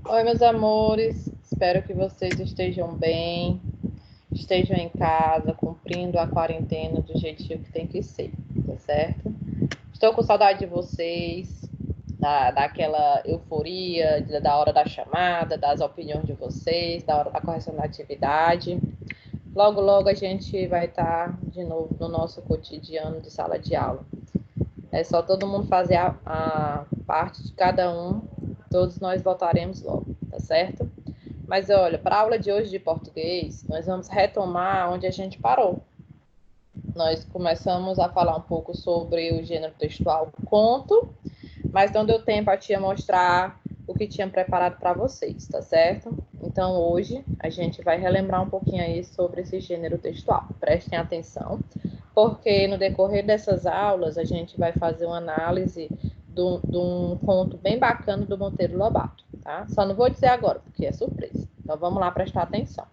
Oi, meus amores. Espero que vocês estejam bem, estejam em casa, cumprindo a quarentena do jeitinho que tem que ser, tá certo? Estou com saudade de vocês, daquela euforia, da hora da chamada, das opiniões de vocês, da hora da correção da atividade. Logo, logo a gente vai estar de novo no nosso cotidiano de sala de aula. É só todo mundo fazer a parte de cada um, todos nós voltaremos logo, tá certo? Mas olha, para a aula de hoje de português, nós vamos retomar onde a gente parou. Nós começamos a falar um pouco sobre o gênero textual conto, mas não deu tempo a tia mostrar o que tinha preparado para vocês, tá certo? Então hoje a gente vai relembrar um pouquinho aí sobre esse gênero textual. Prestem atenção, porque no decorrer dessas aulas a gente vai fazer uma análise de um conto bem bacana do Monteiro Lobato, tá? Só não vou dizer agora, porque é surpresa. Então vamos lá prestar atenção.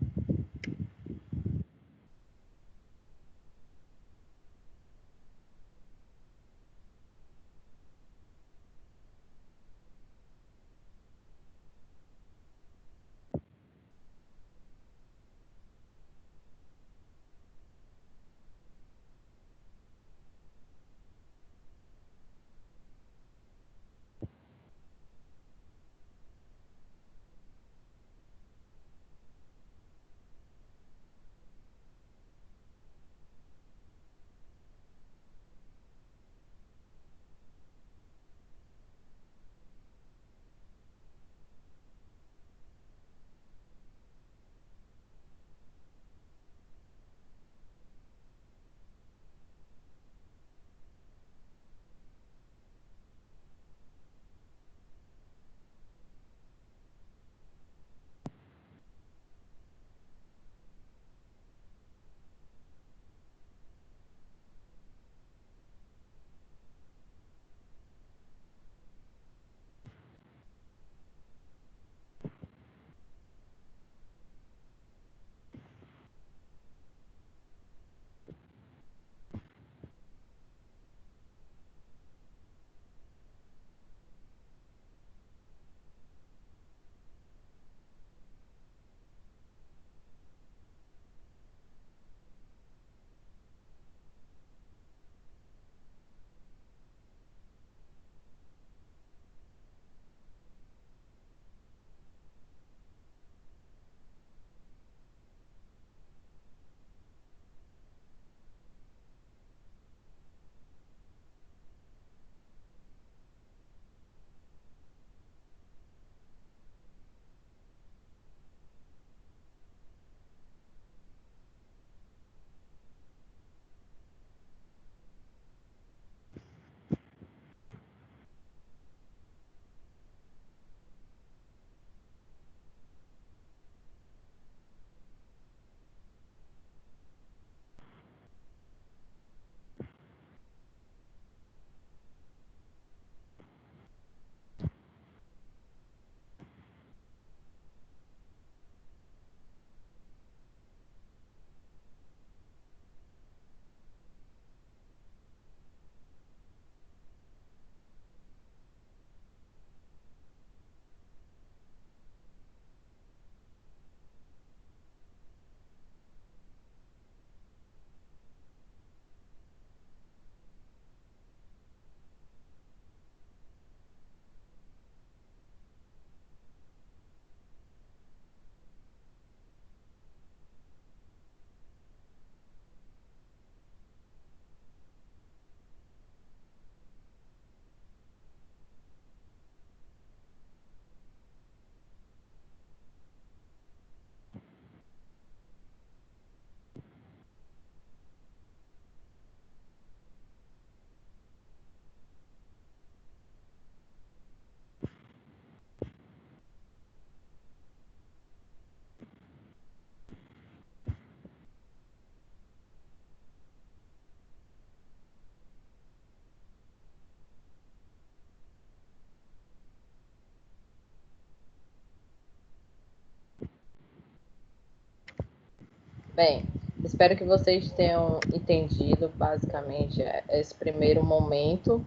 Bem, espero que vocês tenham entendido basicamente esse primeiro momento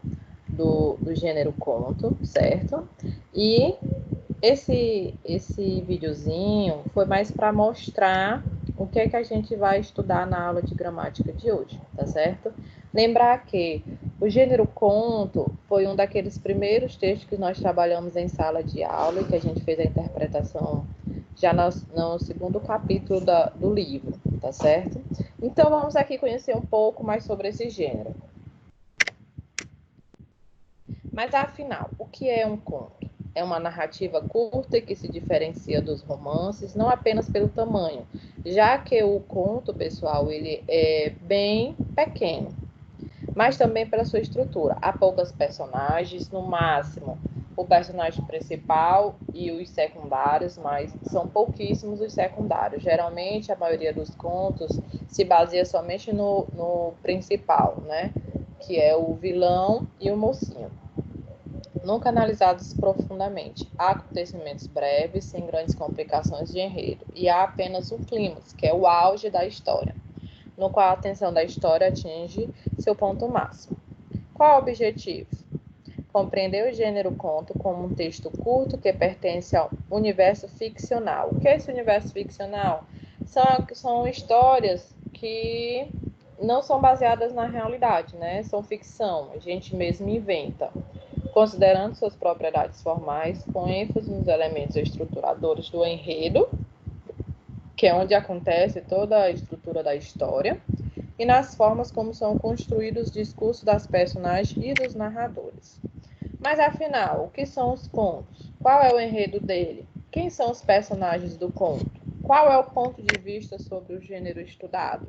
do gênero conto, certo? E esse videozinho foi mais para mostrar o que é que a gente vai estudar na aula de gramática de hoje, tá certo? Lembrar que o gênero conto foi um daqueles primeiros textos que nós trabalhamos em sala de aula e que a gente fez a interpretação já no segundo capítulo do livro, tá certo? Então vamos aqui conhecer um pouco mais sobre esse gênero. Mas afinal, o que é um conto? É uma narrativa curta que se diferencia dos romances, não apenas pelo tamanho, já que o conto, pessoal, ele é bem pequeno, mas também pela sua estrutura. Há poucas personagens, no máximo o personagem principal e os secundários, mas são pouquíssimos os secundários. Geralmente, a maioria dos contos se baseia somente no principal, né? Que é o vilão e o mocinho. Nunca analisados profundamente. Há acontecimentos breves, sem grandes complicações de enredo, e há apenas um clímax, que é o auge da história, no qual a atenção da história atinge seu ponto máximo. Qual é o objetivo? Compreender o gênero conto como um texto curto que pertence ao universo ficcional. O que é esse universo ficcional? São histórias que não são baseadas na realidade, né? São ficção, a gente mesmo inventa, considerando suas propriedades formais, com ênfase nos elementos estruturadores do enredo, que é onde acontece toda a estrutura da história, e nas formas como são construídos os discursos das personagens e dos narradores. Mas afinal, o que são os contos? Qual é o enredo dele? Quem são os personagens do conto? Qual é o ponto de vista sobre o gênero estudado?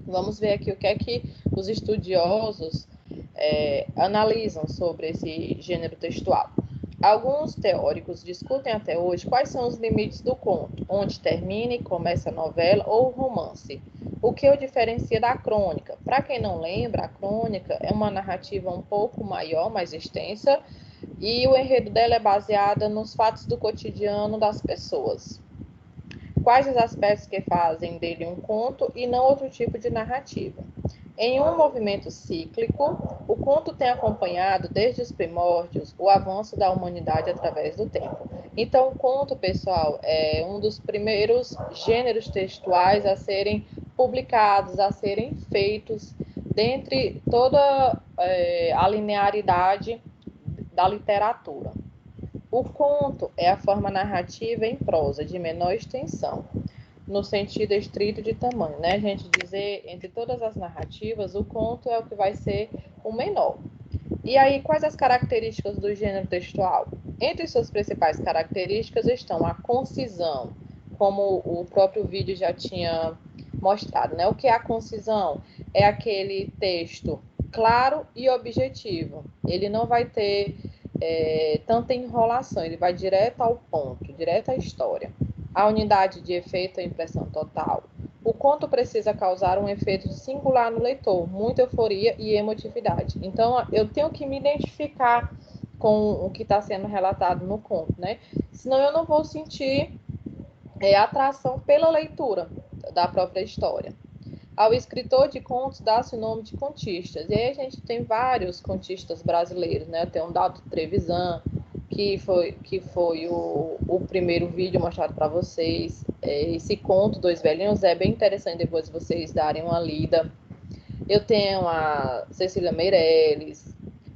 Vamos ver aqui o que é que os estudiosos analisam sobre esse gênero textual. Alguns teóricos discutem até hoje quais são os limites do conto, onde termina e começa a novela ou romance. O que o diferencia da crônica? Para quem não lembra, a crônica é uma narrativa um pouco maior, mais extensa, e o enredo dela é baseada nos fatos do cotidiano das pessoas. Quais os aspectos que fazem dele um conto e não outro tipo de narrativa? Em um movimento cíclico, o conto tem acompanhado desde os primórdios o avanço da humanidade através do tempo. Então, o conto, pessoal, é um dos primeiros gêneros textuais a serem publicados, a serem feitos dentre toda a linearidade da literatura. O conto é a forma narrativa em prosa de menor extensão, no sentido estrito de tamanho, né? A gente dizer, entre todas as narrativas, o conto é o que vai ser o menor. E aí, quais as características do gênero textual? Entre suas principais características estão a concisão, como o próprio vídeo já tinha mostrado, né? O que é a concisão? É aquele texto claro e objetivo. Ele não vai ter tanta enrolação, ele vai direto ao ponto, direto à história. A unidade de efeito é impressão total. O conto precisa causar um efeito singular no leitor, muita euforia e emotividade. Então, eu tenho que me identificar com o que está sendo relatado no conto, né? Senão eu não vou sentir atração pela leitura da própria história. Ao escritor de contos dá-se o nome de contistas. E aí a gente tem vários contistas brasileiros, né? Tem um Dalto Trevisan, que foi o primeiro vídeo mostrado para vocês. Esse conto, Dois Velhinhos, é bem interessante depois vocês darem uma lida. Eu tenho a Cecília Meirelles,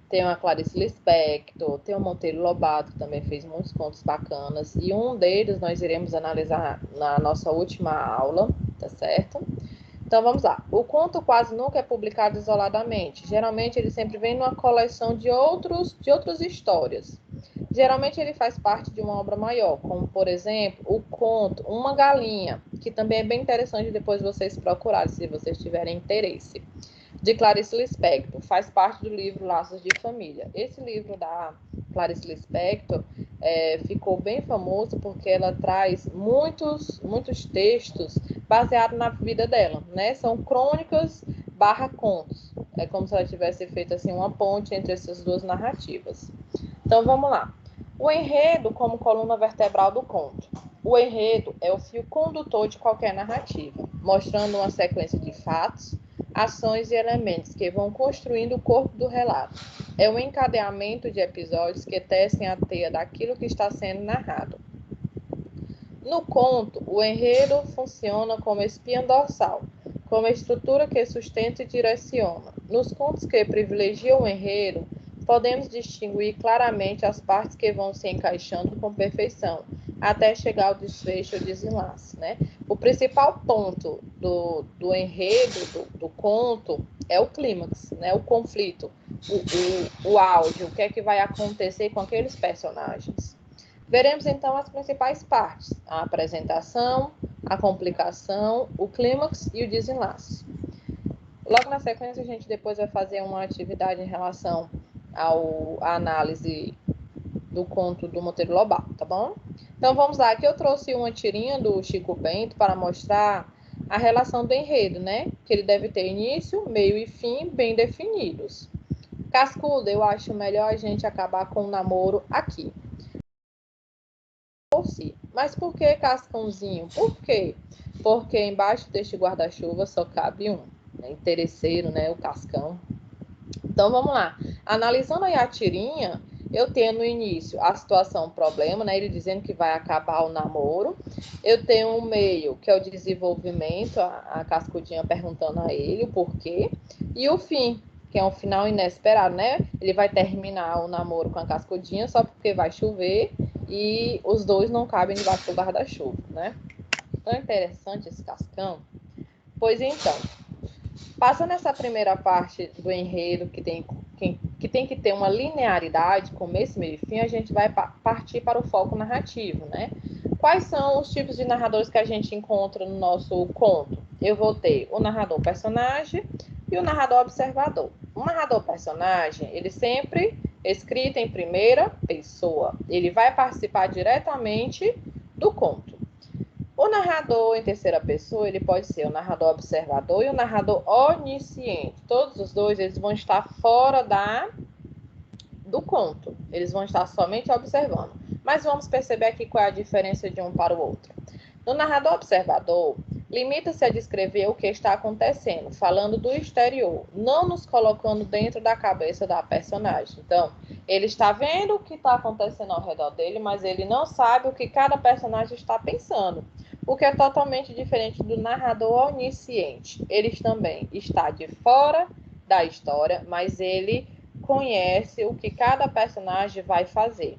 tenho a Clarice Lispector, tenho o Monteiro Lobato, que também fez muitos contos bacanas. E um deles nós iremos analisar na nossa última aula, tá certo? Então, vamos lá. O conto quase nunca é publicado isoladamente. Geralmente, ele sempre vem numa coleção de outras histórias. Geralmente, ele faz parte de uma obra maior, como, por exemplo, o conto Uma Galinha, que também é bem interessante depois vocês procurarem, se vocês tiverem interesse, de Clarice Lispector. Faz parte do livro Laços de Família. Esse livro da Clarice Lispector ficou bem famoso porque ela traz muitos textos baseados na vida dela, né? São crônicas / contos. É como se ela tivesse feito assim uma ponte entre essas duas narrativas. Então vamos lá. O enredo como coluna vertebral do conto. O enredo é o fio condutor de qualquer narrativa, mostrando uma sequência de fatos, ações e elementos que vão construindo o corpo do relato. É um encadeamento de episódios que tecem a teia daquilo que está sendo narrado. No conto, o enredo funciona como espinha dorsal, como estrutura que sustenta e direciona. Nos contos que privilegiam o enredo, podemos distinguir claramente as partes que vão se encaixando com perfeição, até chegar ao desfecho ou desenlace, né? O principal ponto do enredo, do conto, é o clímax, né? O conflito, o áudio, o que é que vai acontecer com aqueles personagens. Veremos então as principais partes: a apresentação, a complicação, o clímax e o desenlace. Logo na sequência, a gente depois vai fazer uma atividade em relação à análise do conto do Monteiro Lobato, tá bom? Então vamos lá, aqui eu trouxe uma tirinha do Chico Bento para mostrar a relação do enredo, né? Que ele deve ter início, meio e fim bem definidos. Cascudo, eu acho melhor a gente acabar com o namoro aqui. Mas por que Cascãozinho? Por quê? Porque embaixo deste guarda-chuva só cabe um, né? Interesseiro, né? O Cascão. Então vamos lá. Analisando aí a tirinha, eu tenho no início a situação, o problema, né? Ele dizendo que vai acabar o namoro. Eu tenho um meio, que é o desenvolvimento, a Cascudinha perguntando a ele o porquê. E o fim, que é um final inesperado, né? Ele vai terminar o namoro com a Cascudinha só porque vai chover e os dois não cabem debaixo do guarda-chuva, né? Tão interessante esse Cascão. Pois então, passando essa primeira parte do enredo que tem que ter uma linearidade, começo, meio e fim, a gente vai partir para o foco narrativo, né? Quais são os tipos de narradores que a gente encontra no nosso conto? Eu vou ter o narrador personagem e o narrador observador. O narrador personagem, ele sempre escrito em primeira pessoa. Ele vai participar diretamente do conto. O narrador em terceira pessoa, ele pode ser o narrador observador e o narrador onisciente. Todos os dois, eles vão estar fora do conto. Eles vão estar somente observando. Mas vamos perceber aqui qual é a diferença de um para o outro. No narrador observador, limita-se a descrever o que está acontecendo, falando do exterior, não nos colocando dentro da cabeça da personagem. Então, ele está vendo o que está acontecendo ao redor dele, mas ele não sabe o que cada personagem está pensando, o que é totalmente diferente do narrador onisciente. Ele também está de fora da história, mas ele conhece o que cada personagem vai fazer.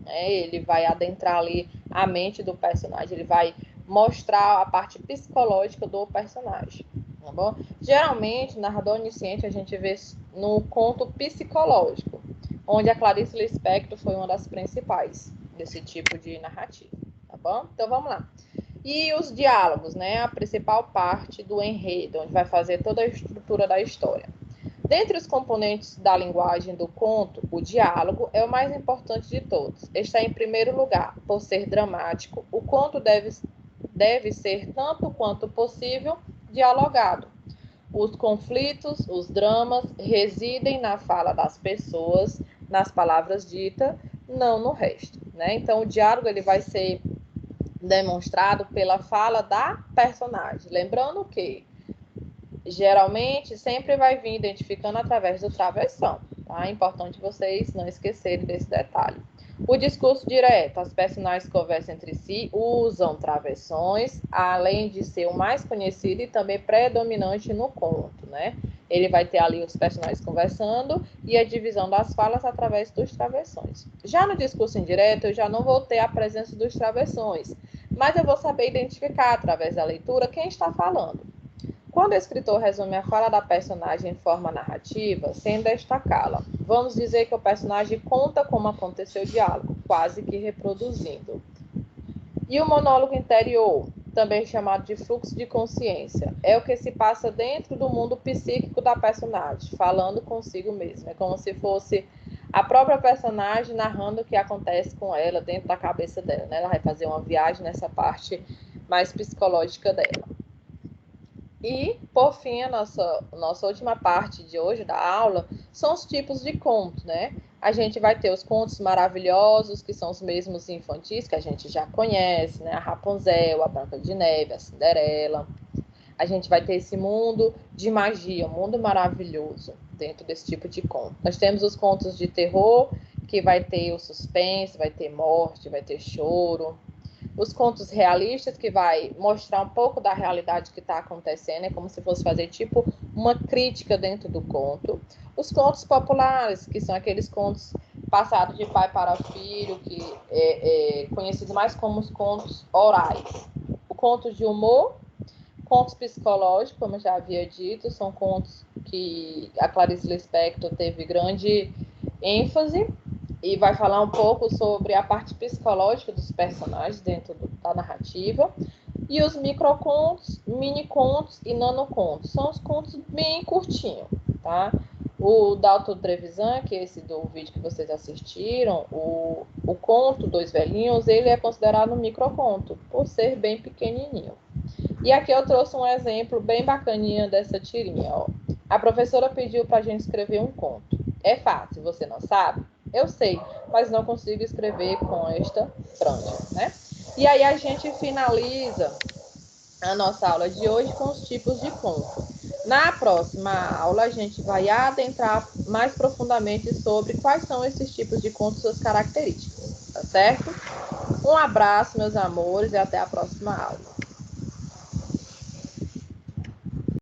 Ele vai adentrar ali a mente do personagem, ele vai mostrar a parte psicológica do personagem, tá bom? Geralmente, narrador onisciente a gente vê no conto psicológico, onde a Clarice Lispector foi uma das principais desse tipo de narrativa, tá bom? Então vamos lá. E os diálogos, né? A principal parte do enredo, onde vai fazer toda a estrutura da história. Dentre os componentes da linguagem do conto, o diálogo é o mais importante de todos. Está em primeiro lugar, por ser dramático, o conto deve ser, tanto quanto possível, dialogado. Os conflitos, os dramas, residem na fala das pessoas, nas palavras ditas, não no resto, né? Então, o diálogo ele vai ser demonstrado pela fala da personagem. Lembrando que geralmente sempre vai vir identificando através do travessão, tá? É importante vocês não esquecerem desse detalhe. O discurso direto, as personagens conversam entre si, usam travessões, além de ser o mais conhecido e também predominante no conto, né? Ele vai ter ali os personagens conversando e a divisão das falas através dos travessões. Já no discurso indireto, eu já não vou ter a presença dos travessões, mas eu vou saber identificar através da leitura quem está falando. Quando o escritor resume a fala da personagem em forma narrativa, sem destacá-la, vamos dizer que o personagem conta como aconteceu o diálogo, quase que reproduzindo. E o monólogo interior, também chamado de fluxo de consciência, é o que se passa dentro do mundo psíquico da personagem, falando consigo mesma. É como se fosse a própria personagem narrando o que acontece com ela dentro da cabeça dela, né? Ela vai fazer uma viagem nessa parte mais psicológica dela. E, por fim, a nossa última parte de hoje da aula são os tipos de conto, né? A gente vai ter os contos maravilhosos, que são os mesmos infantis, que a gente já conhece, né? A Rapunzel, a Branca de Neve, a Cinderela. A gente vai ter esse mundo de magia, um mundo maravilhoso dentro desse tipo de conto. Nós temos os contos de terror, que vai ter o suspense, vai ter morte, vai ter choro. Os contos realistas, que vai mostrar um pouco da realidade que está acontecendo, é como se fosse fazer tipo uma crítica dentro do conto. Os contos populares, que são aqueles contos passados de pai para filho, que é conhecido mais como os contos orais. O conto de humor, contos psicológicos, como eu já havia dito, são contos que a Clarice Lispector teve grande ênfase e vai falar um pouco sobre a parte psicológica dos personagens dentro da narrativa. E os microcontos, minicontos e nanocontos. São os contos bem curtinhos, tá? O Dalton Trevisan, que é esse do vídeo que vocês assistiram, o conto Dois Velhinhos, ele é considerado um microconto, por ser bem pequenininho. E aqui eu trouxe um exemplo bem bacaninha dessa tirinha, ó. A professora pediu para a gente escrever um conto. É fácil, você não sabe? Eu sei, mas não consigo escrever com esta prancha, né? E aí a gente finaliza a nossa aula de hoje com os tipos de conto. Na próxima aula, a gente vai adentrar mais profundamente sobre quais são esses tipos de contos e suas características, tá certo? Um abraço, meus amores, e até a próxima aula.